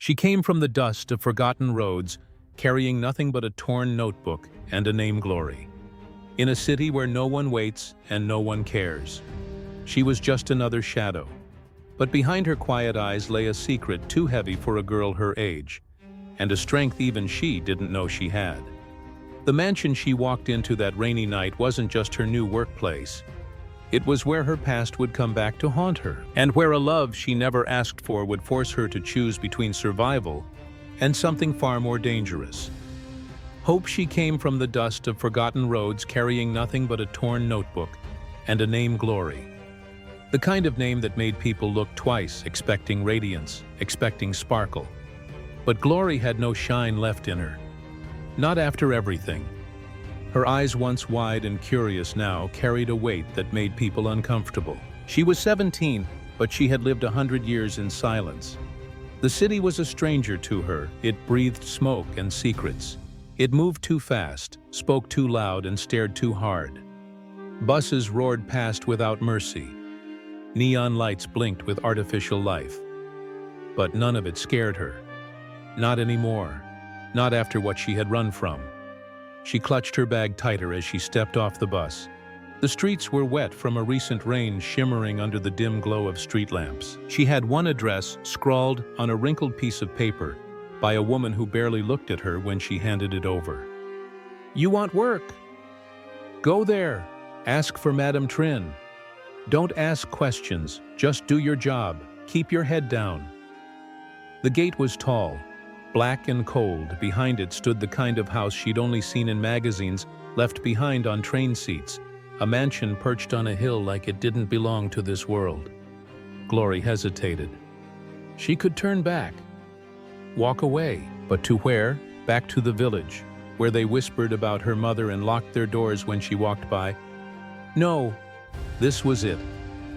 She came from the dust of forgotten roads, carrying nothing but a torn notebook and a name Glory. In a city where no one waits and no one cares. She was just another shadow. But behind her quiet eyes lay a secret too heavy for a girl her age, and a strength even she didn't know she had. The mansion she walked into that rainy night wasn't just her new workplace. It was where her past would come back to haunt her, and where a love she never asked for would force her to choose between survival and something far more dangerous. Hope she came from the dust of forgotten roads, carrying nothing but a torn notebook and a name Glory. The kind of name that made people look twice, expecting radiance, expecting sparkle. But Glory had no shine left in her. Not after everything. Her eyes, once wide and curious, now carried a weight that made people uncomfortable. She was 17, but she had lived 100 years in silence. The city was a stranger to her. It breathed smoke and secrets. It moved too fast, spoke too loud, and stared too hard. Buses roared past without mercy. Neon lights blinked with artificial life. But none of it scared her. Not anymore. Not after what she had run from. She clutched her bag tighter as she stepped off the bus. The streets were wet from a recent rain, shimmering under the dim glow of street lamps. She had one address scrawled on a wrinkled piece of paper by a woman who barely looked at her when she handed it over. "You want work? Go there. Ask for Madam Trinh. Don't ask questions, just do your job. Keep your head down." The gate was tall, black and cold. Behind it stood the kind of house she'd only seen in magazines, left behind on train seats, a mansion perched on a hill like it didn't belong to this world. Glory hesitated. She could turn back, walk away, but to where? Back to the village, where they whispered about her mother and locked their doors when she walked by. No, this was it,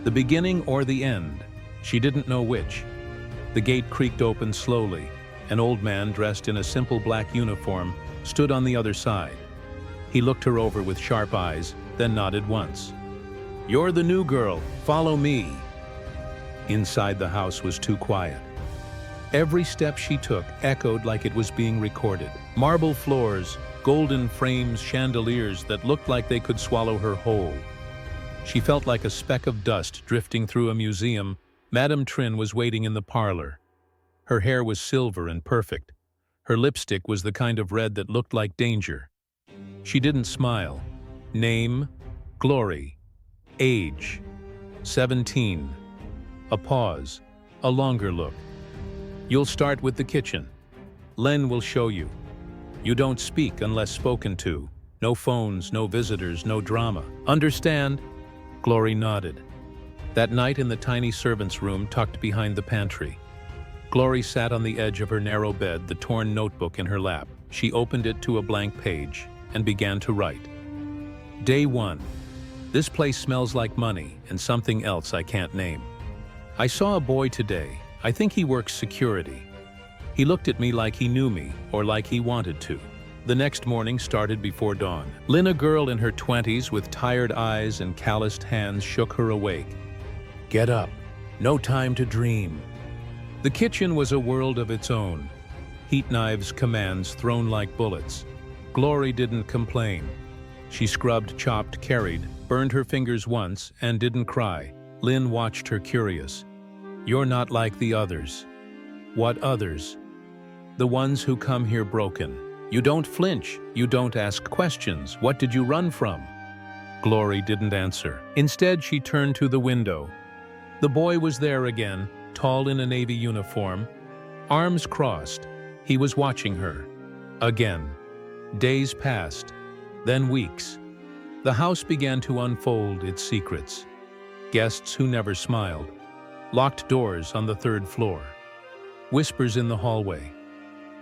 the beginning or the end. She didn't know which. The gate creaked open slowly. An old man dressed in a simple black uniform stood on the other side. He looked her over with sharp eyes, then nodded once. "You're the new girl, follow me." Inside the house was too quiet. Every step she took echoed like it was being recorded. Marble floors, golden frames, chandeliers that looked like they could swallow her whole. She felt like a speck of dust drifting through a museum. Madam Trinh was waiting in the parlor. Her hair was silver and perfect. Her lipstick was the kind of red that looked like danger. She didn't smile. Name, Glory. Age, 17. A pause, a longer look. "You'll start with the kitchen. Len will show you. You don't speak unless spoken to. No phones, no visitors, no drama. Understand?" Glory nodded. That night in the tiny servant's room tucked behind the pantry, Glory sat on the edge of her narrow bed, the torn notebook in her lap. She opened it to a blank page and began to write. Day 1. This place smells like money and something else I can't name. I saw a boy today. I think he works security. He looked at me like he knew me or like he wanted to. The next morning started before dawn. Lynn, a girl in her 20s with tired eyes and calloused hands, shook her awake. Get up. No time to dream. The kitchen was a world of its own. Heat knives, commands thrown like bullets. Glory didn't complain. She scrubbed, chopped, carried, burned her fingers once, and didn't cry. Lynn watched her curious. You're not like the others. What others? The ones who come here broken. You don't flinch. You don't ask questions. What did you run from? Glory didn't answer. Instead, she turned to the window. The boy was there again, tall in a navy uniform, arms crossed. He was watching her. Again. Days passed, then weeks. The house began to unfold its secrets. Guests who never smiled. Locked doors on the 3rd floor. Whispers in the hallway.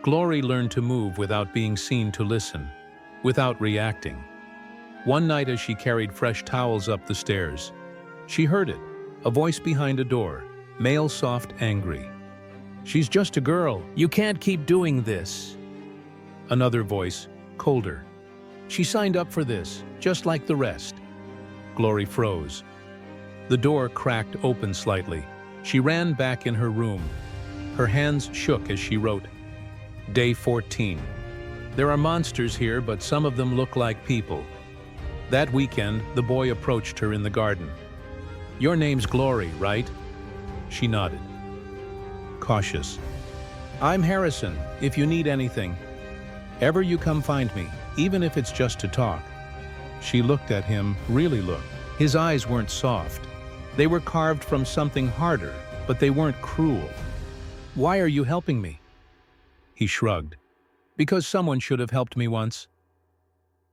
Glory learned to move without being seen, to listen, without reacting. One night as she carried fresh towels up the stairs, she heard it, a voice behind a door, male, soft, angry. She's just a girl. You can't keep doing this. Another voice, colder. She signed up for this, just like the rest. Glory froze. The door cracked open slightly. She ran back in her room. Her hands shook as she wrote, Day 14. There are monsters here, but some of them look like people. That weekend, the boy approached her in the garden. Your name's Glory, right? She nodded. Cautious. I'm Harrison, if you need anything. Ever you come find me, even if it's just to talk. She looked at him, really looked. His eyes weren't soft. They were carved from something harder, but they weren't cruel. Why are you helping me? He shrugged. Because someone should have helped me once.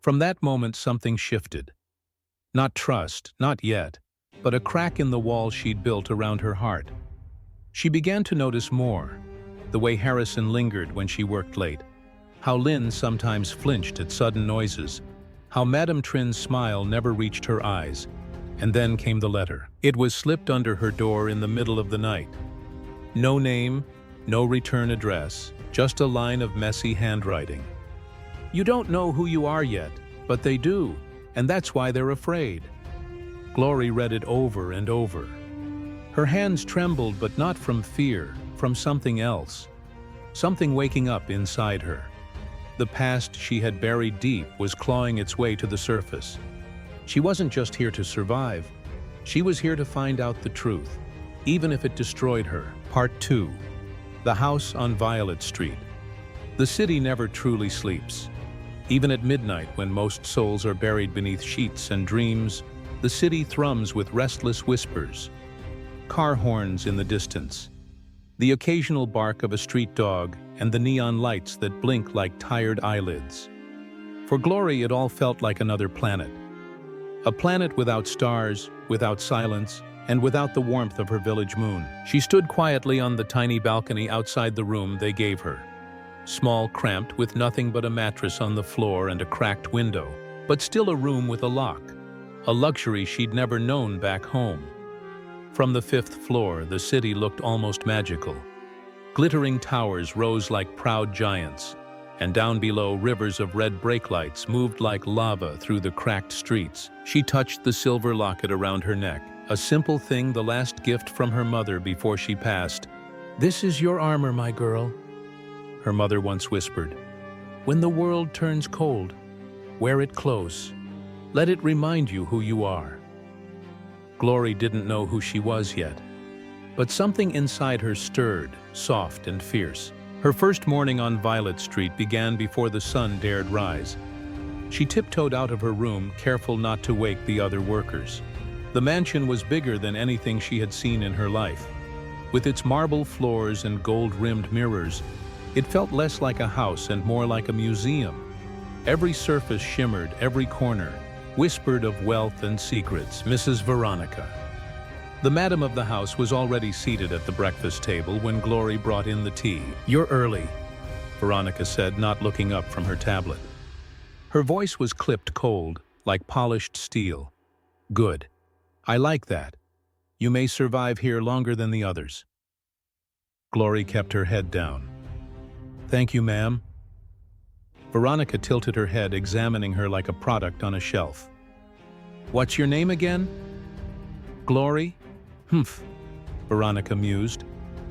From that moment, something shifted. Not trust, not yet, but a crack in the wall she'd built around her heart. She began to notice more. The way Harrison lingered when she worked late. How Lynn sometimes flinched at sudden noises. How Madam Trin's smile never reached her eyes. And then came the letter. It was slipped under her door in the middle of the night. No name, no return address, just a line of messy handwriting. You don't know who you are yet, but they do, and that's why they're afraid. Glory read it over and over. Her hands trembled, but not from fear, from something else. Something waking up inside her. The past she had buried deep was clawing its way to the surface. She wasn't just here to survive. She was here to find out the truth, even if it destroyed her. Part 2. The House on Violet Street. The city never truly sleeps. Even at midnight, when most souls are buried beneath sheets and dreams, the city thrums with restless whispers. Car horns in the distance. The occasional bark of a street dog and the neon lights that blink like tired eyelids. For Glory, it all felt like another planet. A planet without stars, without silence, and without the warmth of her village moon. She stood quietly on the tiny balcony outside the room they gave her. Small, cramped, with nothing but a mattress on the floor and a cracked window, but still a room with a lock, a luxury she'd never known back home. From the 5th floor, the city looked almost magical. Glittering towers rose like proud giants, and down below, rivers of red brake lights moved like lava through the cracked streets. She touched the silver locket around her neck, a simple thing, the last gift from her mother before she passed. This is your armor, my girl, her mother once whispered. When the world turns cold, wear it close. Let it remind you who you are. Glory didn't know who she was yet, but something inside her stirred, soft and fierce. Her first morning on Violet Street began before the sun dared rise. She tiptoed out of her room, careful not to wake the other workers. The mansion was bigger than anything she had seen in her life. With its marble floors and gold-rimmed mirrors, it felt less like a house and more like a museum. Every surface shimmered, every corner whispered of wealth and secrets. Mrs. Veronica. The madam of the house was already seated at the breakfast table when Glory brought in the tea. You're early, Veronica said, not looking up from her tablet. Her voice was clipped cold, like polished steel. Good. I like that. You may survive here longer than the others. Glory kept her head down. Thank you, ma'am. Veronica tilted her head, examining her like a product on a shelf. What's your name again? Glory? Humph, Veronica mused.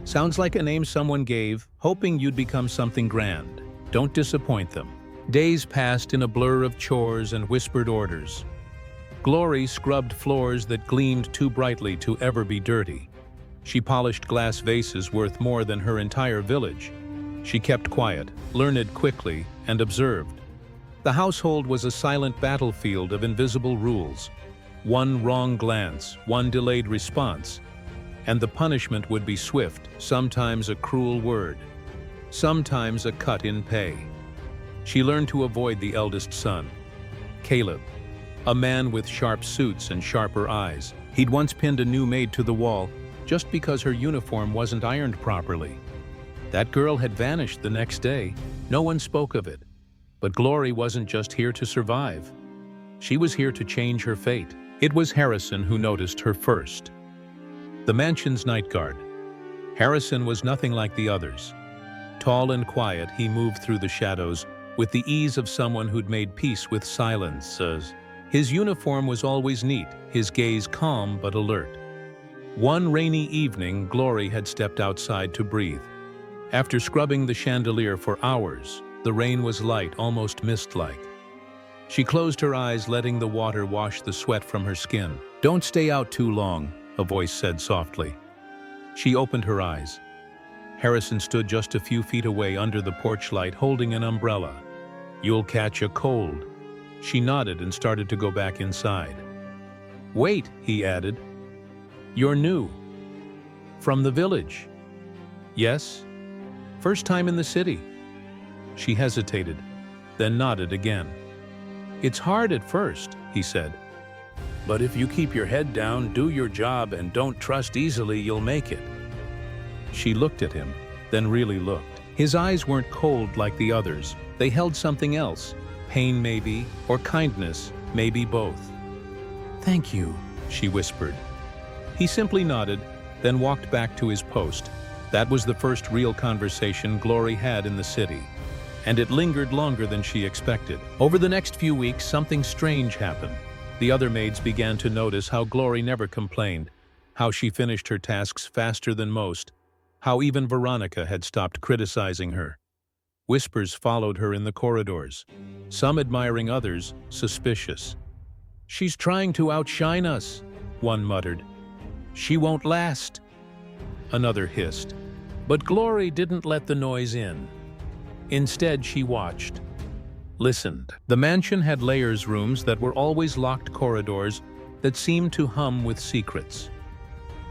Sounds like a name someone gave, hoping you'd become something grand. Don't disappoint them. Days passed in a blur of chores and whispered orders. Glory scrubbed floors that gleamed too brightly to ever be dirty. She polished glass vases worth more than her entire village. She kept quiet, learned quickly, and observed. The household was a silent battlefield of invisible rules. One wrong glance, one delayed response, and the punishment would be swift, sometimes a cruel word, sometimes a cut in pay. She learned to avoid the eldest son, Caleb, a man with sharp suits and sharper eyes. He'd once pinned a new maid to the wall just because her uniform wasn't ironed properly. That girl had vanished the next day. No one spoke of it. But Glory wasn't just here to survive. She was here to change her fate. It was Harrison who noticed her first. The mansion's night guard. Harrison was nothing like the others. Tall and quiet, he moved through the shadows with the ease of someone who'd made peace with silence. His uniform was always neat, his gaze calm but alert. One rainy evening, Glory had stepped outside to breathe. After scrubbing the chandelier for hours, the rain was light, almost mist-like. She closed her eyes, letting the water wash the sweat from her skin. "Don't stay out too long," a voice said softly. She opened her eyes. Harrison stood just a few feet away under the porch light, holding an umbrella. "You'll catch a cold." She nodded and started to go back inside. "Wait," he added. "You're new. From the village?" "Yes. First time in the city." She hesitated, then nodded again. "It's hard at first," he said. "But if you keep your head down, do your job, and don't trust easily, you'll make it." She looked at him, then really looked. His eyes weren't cold like the others. They held something else. Pain maybe, or kindness, maybe both. "Thank you," she whispered. He simply nodded, then walked back to his post. That was the first real conversation Glory had in the city, and it lingered longer than she expected. Over the next few weeks, something strange happened. The other maids began to notice how Glory never complained, how she finished her tasks faster than most, how even Veronica had stopped criticizing her. Whispers followed her in the corridors, some admiring, others suspicious. "She's trying to outshine us," one muttered. "She won't last," another hissed. But Glory didn't let the noise in. Instead, she watched, listened. The mansion had layers rooms that were always locked, corridors that seemed to hum with secrets.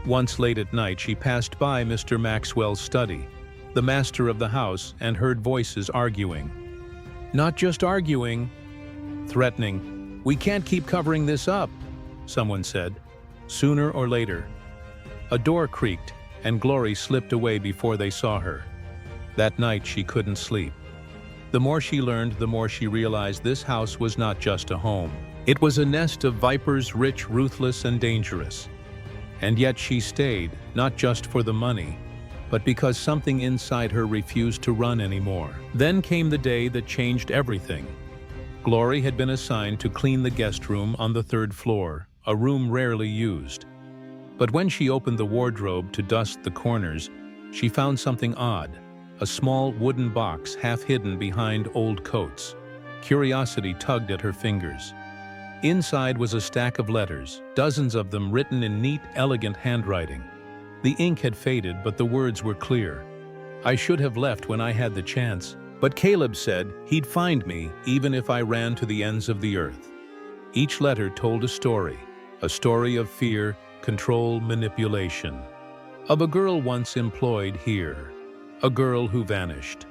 Once late at night, she passed by Mr. Maxwell's study, the master of the house, and heard voices arguing. Not just arguing, threatening. "We can't keep covering this up," someone said. Sooner or later. A door creaked, and Glory slipped away before they saw her. That night she couldn't sleep. The more she learned, the more she realized this house was not just a home. It was a nest of vipers, rich, ruthless, and dangerous. And yet she stayed, not just for the money, but because something inside her refused to run anymore. Then came the day that changed everything. Glory had been assigned to clean the guest room on the 3rd floor, a room rarely used. But when she opened the wardrobe to dust the corners, she found something odd, a small wooden box half hidden behind old coats. Curiosity tugged at her fingers. Inside was a stack of letters, dozens of them written in neat, elegant handwriting. The ink had faded, but the words were clear. "I should have left when I had the chance, but Caleb said he'd find me even if I ran to the ends of the earth." Each letter told a story of fear, control, manipulation. Of a girl once employed here, a girl who vanished.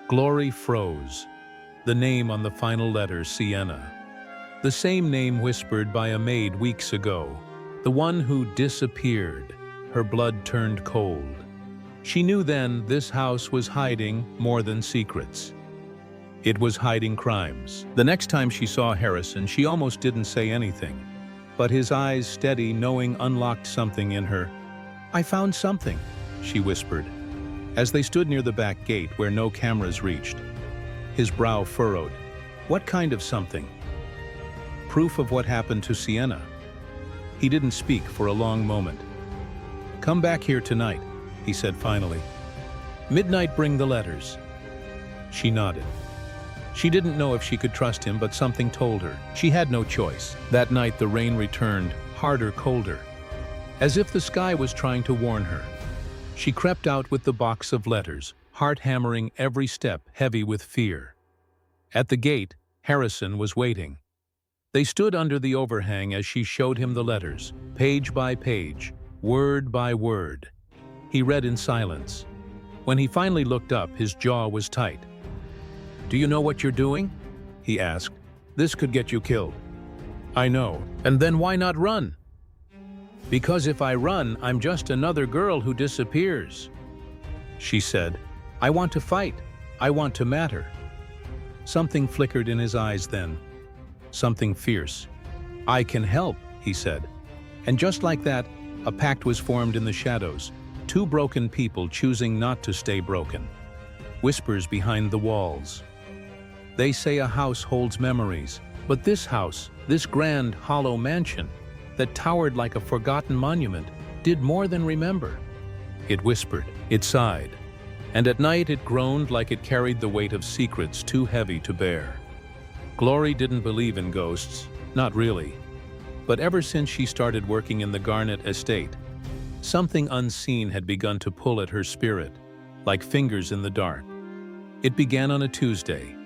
Glory froze. The name on the final letter, Sienna. The same name whispered by a maid weeks ago, the one who disappeared. Her blood turned cold. She knew then this house was hiding more than secrets. It was hiding crimes. The next time she saw Harrison, she almost didn't say anything, but his eyes, steady, knowing, unlocked something in her. "I found something," she whispered, as they stood near the back gate where no cameras reached. His brow furrowed. "What kind of something?" "Proof of what happened to Sienna." He didn't speak for a long moment. "Come back here tonight," he said finally. "Midnight, bring the letters." She nodded. She didn't know if she could trust him, but something told her she had no choice. That night the rain returned, harder, colder, as if the sky was trying to warn her. She crept out with the box of letters, heart hammering every step, heavy with fear. At the gate, Harrison was waiting. They stood under the overhang as she showed him the letters, page by page, word by word. He read in silence. When he finally looked up, his jaw was tight. "Do you know what you're doing?" he asked. "This could get you killed." "I know. And then why not run?" "Because if I run, I'm just another girl who disappears." She said, "I want to fight. I want to matter." Something flickered in his eyes then. Something fierce. "I can help," he said. And just like that, a pact was formed in the shadows, two broken people choosing not to stay broken. Whispers behind the walls. "They say a house holds memories, but this house, this grand, hollow mansion, that towered like a forgotten monument, did more than remember." It whispered, it sighed, and at night it groaned like it carried the weight of secrets too heavy to bear. Glory didn't believe in ghosts, not really. But ever since she started working in the Garnett estate, something unseen had begun to pull at her spirit, like fingers in the dark. It began on a Tuesday.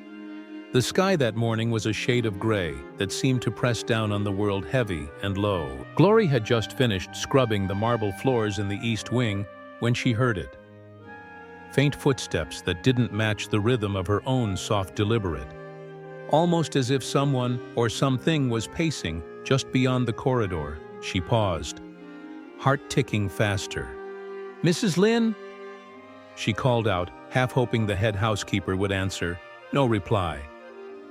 The sky that morning was a shade of gray that seemed to press down on the world heavy and low. Glory had just finished scrubbing the marble floors in the east wing when she heard it. Faint footsteps that didn't match the rhythm of her own soft deliberate. Almost as if someone or something was pacing just beyond the corridor, she paused, heart ticking faster. "Mrs. Lynn?" She called out, half hoping the head housekeeper would answer. No reply.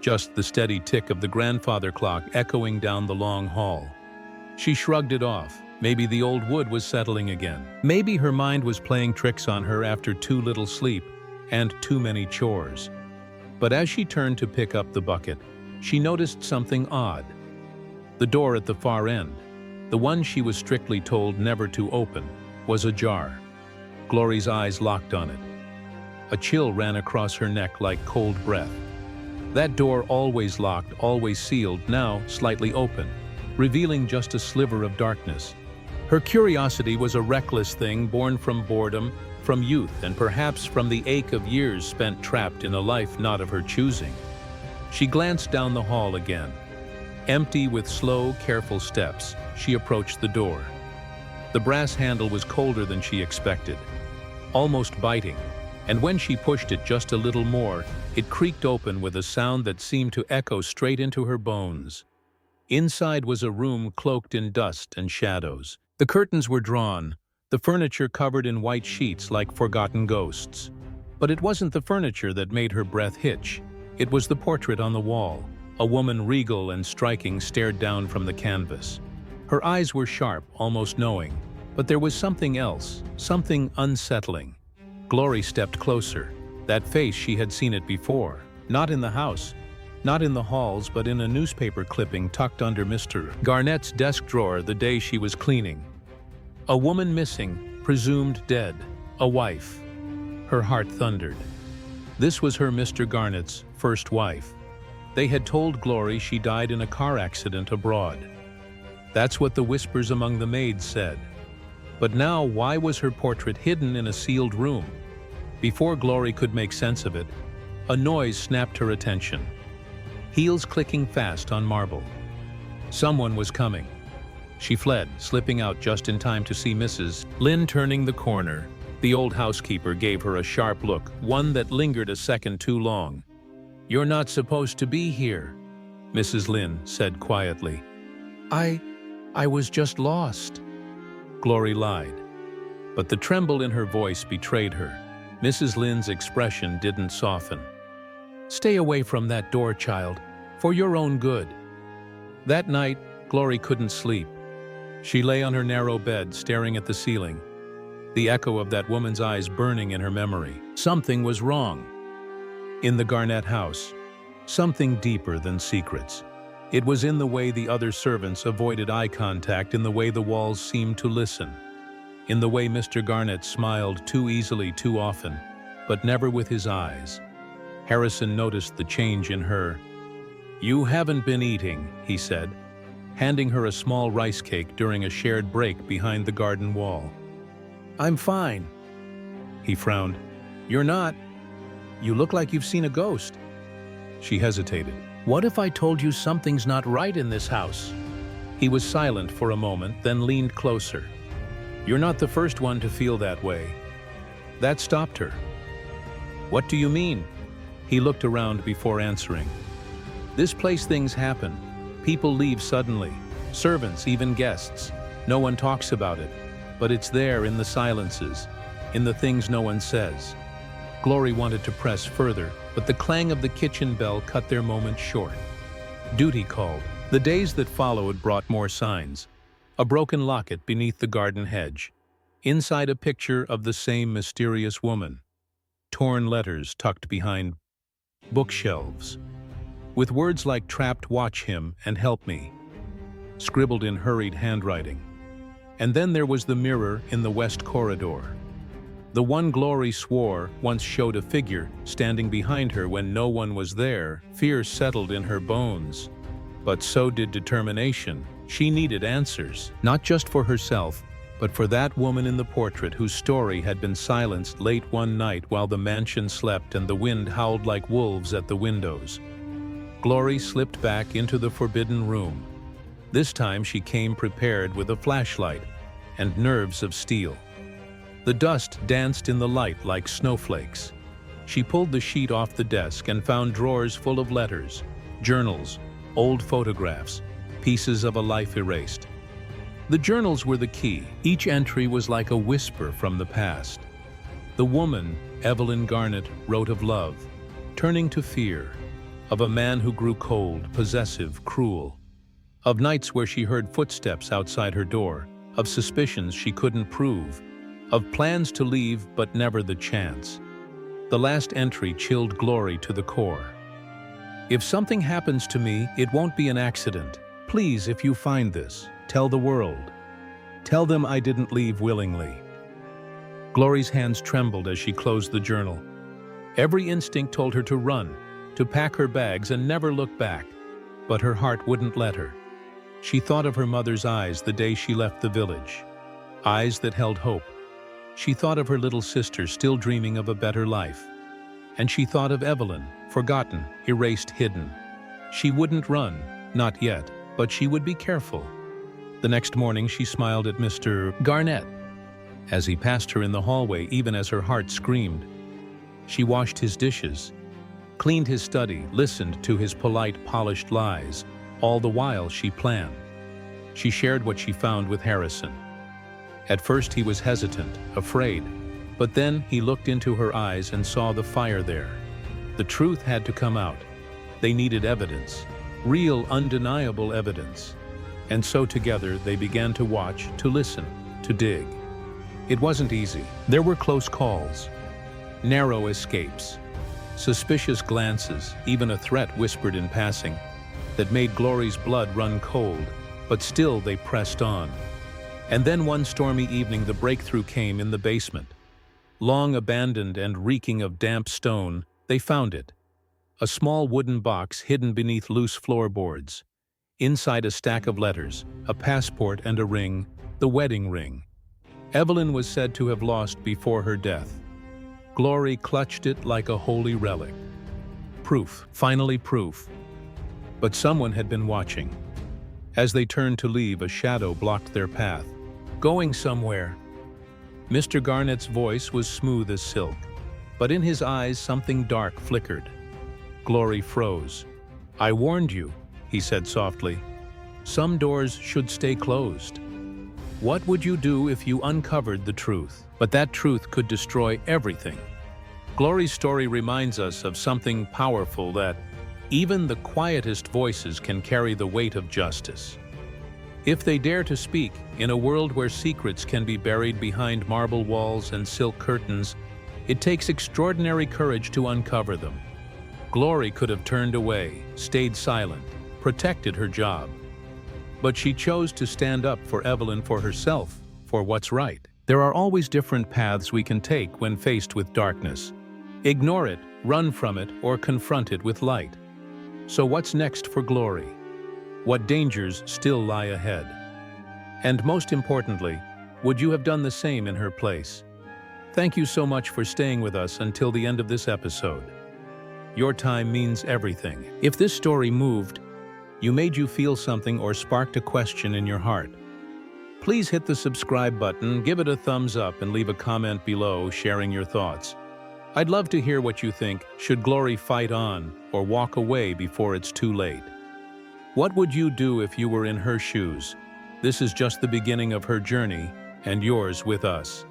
Just the steady tick of the grandfather clock echoing down the long hall. She shrugged it off. Maybe the old wood was settling again. Maybe her mind was playing tricks on her after too little sleep and too many chores. But as she turned to pick up the bucket, she noticed something odd. The door at the far end, the one she was strictly told never to open, was ajar. Glory's eyes locked on it. A chill ran across her neck like cold breath. That door, always locked, always sealed, now slightly open, revealing just a sliver of darkness. Her curiosity was a reckless thing born from boredom, from youth, and perhaps from the ache of years spent trapped in a life not of her choosing. She glanced down the hall again. Empty, with slow, careful steps, she approached the door. The brass handle was colder than she expected, almost biting, and when she pushed it just a little more, it creaked open with a sound that seemed to echo straight into her bones. Inside was a room cloaked in dust and shadows. The curtains were drawn, the furniture covered in white sheets like forgotten ghosts. But it wasn't the furniture that made her breath hitch. It was the portrait on the wall. A woman regal and striking stared down from the canvas. Her eyes were sharp, almost knowing, but there was something else, something unsettling. Glory stepped closer. That face, she had seen it before. Not in the house, not in the halls, but in a newspaper clipping tucked under Mr. Garnett's desk drawer the day she was cleaning. A woman missing, presumed dead, a wife. Her heart thundered. This was her Mr. Garnett's first wife. They had told Glory she died in a car accident abroad. That's what the whispers among the maids said. But now, why was her portrait hidden in a sealed room? Before Glory could make sense of it, a noise snapped her attention. Heels clicking fast on marble. Someone was coming. She fled, slipping out just in time to see Mrs. Lynn turning the corner. The old housekeeper gave her a sharp look, one that lingered a second too long. "You're not supposed to be here," Mrs. Lynn said quietly. I was just lost," Glory lied. But the tremble in her voice betrayed her. Mrs. Lynn's expression didn't soften. "Stay away from that door, child, for your own good." That night, Glory couldn't sleep. She lay on her narrow bed, staring at the ceiling, the echo of that woman's eyes burning in her memory. Something was wrong. In the Garnett house, something deeper than secrets. It was in the way the other servants avoided eye contact, in the way the walls seemed to listen, in the way Mr. Garnett smiled too easily too often, but never with his eyes. Harrison noticed the change in her. "You haven't been eating," he said, handing her a small rice cake during a shared break behind the garden wall. "I'm fine." He frowned. "You're not. You look like you've seen a ghost." She hesitated. "What if I told you something's not right in this house?" He was silent for a moment, then leaned closer. "You're not the first one to feel that way." That stopped her. "What do you mean?" He looked around before answering. "This place, things happen. People leave suddenly. Servants, even guests. No one talks about it. But it's there in the silences, in the things no one says." Glory wanted to press further, but the clang of the kitchen bell cut their moment short. Duty called. The days that followed brought more signs. A broken locket beneath the garden hedge. Inside, a picture of the same mysterious woman. Torn letters tucked behind bookshelves, with words like "trapped, watch him, and help me," scribbled in hurried handwriting. And then there was the mirror in the west corridor. The one Glory swore once showed a figure standing behind her when no one was there. Fear settled in her bones. But so did determination. She needed answers, not just for herself, but for that woman in the portrait whose story had been silenced late one night while the mansion slept and the wind howled like wolves at the windows. Glory slipped back into the forbidden room. This time she came prepared with a flashlight and nerves of steel. The dust danced in the light like snowflakes. She pulled the sheet off the desk and found drawers full of letters, journals, old photographs, pieces of a life erased. The journals were the key. Each entry was like a whisper from the past. The woman, Evelyn Garnett, wrote of love, turning to fear, of a man who grew cold, possessive, cruel, of nights where she heard footsteps outside her door, of suspicions she couldn't prove, of plans to leave but never the chance. The last entry chilled Glory to the core. If something happens to me, it won't be an accident. Please, if you find this, tell the world. Tell them I didn't leave willingly. Glory's hands trembled as she closed the journal. Every instinct told her to run, to pack her bags and never look back. But her heart wouldn't let her. She thought of her mother's eyes the day she left the village. Eyes that held hope. She thought of her little sister still dreaming of a better life. And she thought of Evelyn, forgotten, erased, hidden. She wouldn't run, not yet, but she would be careful. The next morning she smiled at Mr. Garnett as he passed her in the hallway, even as her heart screamed. She washed his dishes, cleaned his study, listened to his polite, polished lies. All the while she planned. She shared what she found with Harrison. At first he was hesitant, afraid, but then he looked into her eyes and saw the fire there. The truth had to come out. They needed evidence, real, undeniable evidence. And so together they began to watch, to listen, to dig. It wasn't easy. There were close calls, narrow escapes, suspicious glances, even a threat whispered in passing that made Glory's blood run cold, but still they pressed on. And then one stormy evening the breakthrough came in the basement. Long abandoned and reeking of damp stone, they found it. A small wooden box hidden beneath loose floorboards. Inside a stack of letters, a passport and a ring, the wedding ring. Evelyn was said to have lost before her death. Glory clutched it like a holy relic. Proof, finally proof. But someone had been watching. As they turned to leave, a shadow blocked their path. Going somewhere. Mr. Garnett's voice was smooth as silk, but in his eyes something dark flickered. Glory froze. "I warned you," he said softly. "Some doors should stay closed. What would you do if you uncovered the truth? But that truth could destroy everything." Glory's story reminds us of something powerful, that even the quietest voices can carry the weight of justice. If they dare to speak, in a world where secrets can be buried behind marble walls and silk curtains, it takes extraordinary courage to uncover them. Glory could have turned away, stayed silent, protected her job. But she chose to stand up for Evelyn, for herself, for what's right. There are always different paths we can take when faced with darkness. Ignore it, run from it, or confront it with light. So what's next for Glory? What dangers still lie ahead? And most importantly, would you have done the same in her place? Thank you so much for staying with us until the end of this episode. Your time means everything. If this story moved, you made you feel something, or sparked a question in your heart, please hit the subscribe button, give it a thumbs up, and leave a comment below sharing your thoughts. I'd love to hear what you think. Should Glory fight on or walk away before it's too late? What would you do if you were in her shoes? This is just the beginning of her journey, and yours with us.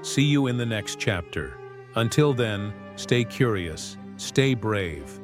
See you in the next chapter. Until then, stay curious, stay brave,